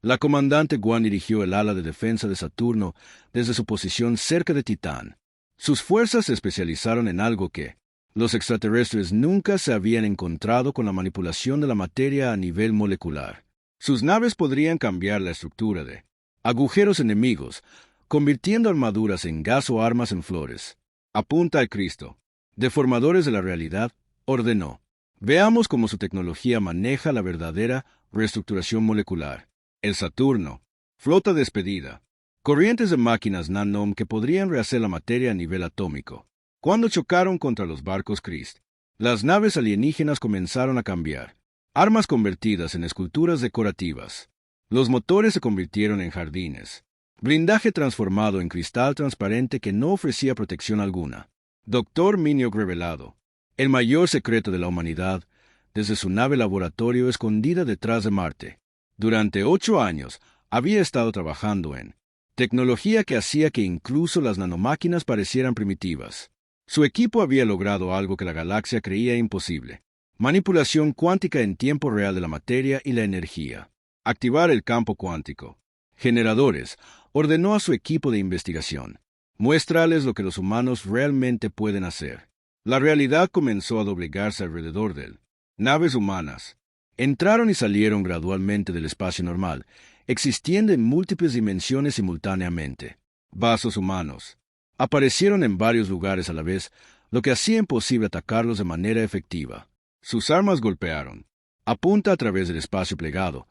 La comandante Guan dirigió el ala de defensa de Saturno desde su posición cerca de Titán. Sus fuerzas se especializaron en algo que los extraterrestres nunca se habían encontrado con la manipulación de la materia a nivel molecular. Sus naves podrían cambiar la estructura de agujeros enemigos, convirtiendo armaduras en gas o armas en flores. Apunta al Cristo. Deformadores de la realidad, ordenó. Veamos cómo su tecnología maneja la verdadera reestructuración molecular. El Saturno. Flota despedida. Corrientes de máquinas Nanom que podrían rehacer la materia a nivel atómico. Cuando chocaron contra los barcos Christ, las naves alienígenas comenzaron a cambiar. armas convertidas en esculturas decorativas. Los motores se convirtieron en jardines. Blindaje transformado en cristal transparente que no ofrecía protección alguna. Dr. Miniok revelado. El mayor secreto de la humanidad, desde su nave laboratorio escondida detrás de Marte. Durante 8 años, había estado trabajando en tecnología que hacía que incluso las nanomáquinas parecieran primitivas. Su equipo había logrado algo que la galaxia creía imposible. Manipulación cuántica en tiempo real de la materia y la energía. Activar el campo cuántico. Generadores. Ordenó a su equipo de investigación. Muéstrales lo que los humanos realmente pueden hacer. La realidad comenzó a doblegarse alrededor de él. Naves humanas. Entraron y salieron gradualmente del espacio normal, existiendo en múltiples dimensiones simultáneamente. Vasos humanos. Aparecieron en varios lugares a la vez, lo que hacía imposible atacarlos de manera efectiva. Sus armas golpearon. Apunta a través del espacio plegado,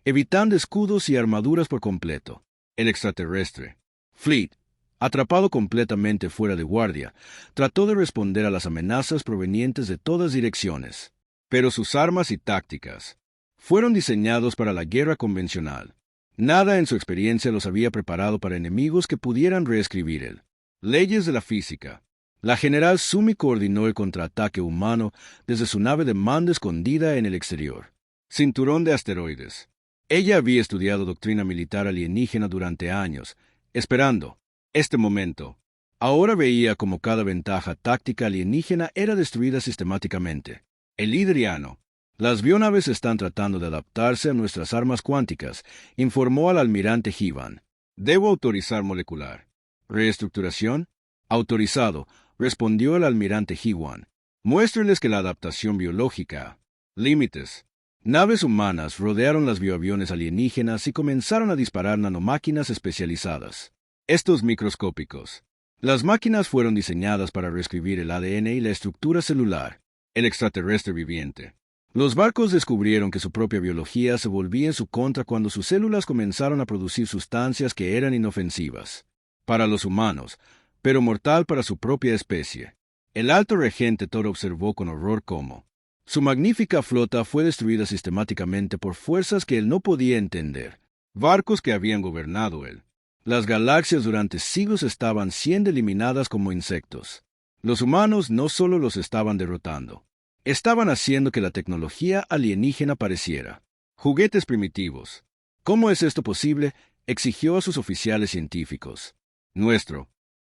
evitando escudos y armaduras por completo. El extraterrestre. Fleet, atrapado completamente fuera de guardia, trató de responder a las amenazas provenientes de todas direcciones. Pero sus armas y tácticas fueron diseñados para la guerra convencional. Nada en su experiencia los había preparado para enemigos que pudieran reescribir él. Leyes de la física. La general Sumi coordinó el contraataque humano desde su nave de mando escondida en el exterior. Cinturón de asteroides. Ella había estudiado doctrina militar alienígena durante años, esperando este momento. Ahora veía como cada ventaja táctica alienígena era destruida sistemáticamente. El Hydriano. Las bionaves están tratando de adaptarse a nuestras armas cuánticas, informó al almirante Hivan. Debo autorizar molecular. Reestructuración. Autorizado, respondió el almirante Hiwan. Muéstreles que la adaptación biológica. Límites. Naves humanas rodearon las bioaviones alienígenas y comenzaron a disparar nanomáquinas especializadas. Estos microscópicos. Las máquinas fueron diseñadas para reescribir el ADN y la estructura celular. El extraterrestre viviente. Los barcos descubrieron que su propia biología se volvía en su contra cuando sus células comenzaron a producir sustancias que eran inofensivas para los humanos, pero mortal para su propia especie. El alto regente Thor observó con horror cómo su magnífica flota fue destruida sistemáticamente por fuerzas que él no podía entender, barcos que habían gobernado él. Las galaxias durante siglos estaban siendo eliminadas como insectos. Los humanos no solo los estaban derrotando, estaban haciendo que la tecnología alienígena pareciera juguetes primitivos. ¿Cómo es esto posible?, exigió a sus oficiales científicos.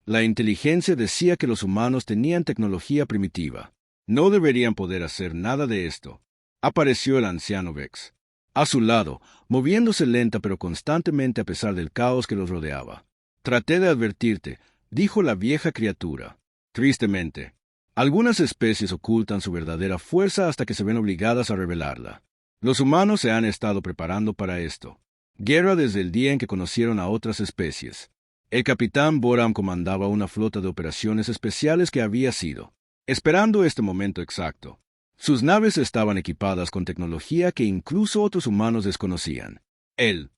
La inteligencia decía que los humanos tenían tecnología primitiva. No deberían poder hacer nada de esto. Apareció el anciano Vex. A su lado, moviéndose lenta pero constantemente a pesar del caos que los rodeaba. Traté de advertirte, dijo la vieja criatura. Tristemente, algunas especies ocultan su verdadera fuerza hasta que se ven obligadas a revelarla. Los humanos se han estado preparando para esto. Guerra desde el día en que conocieron a otras especies. El capitán Boram comandaba una flota de operaciones especiales que había sido esperando este momento exacto. Sus naves estaban equipadas con tecnología que incluso otros humanos desconocían. Él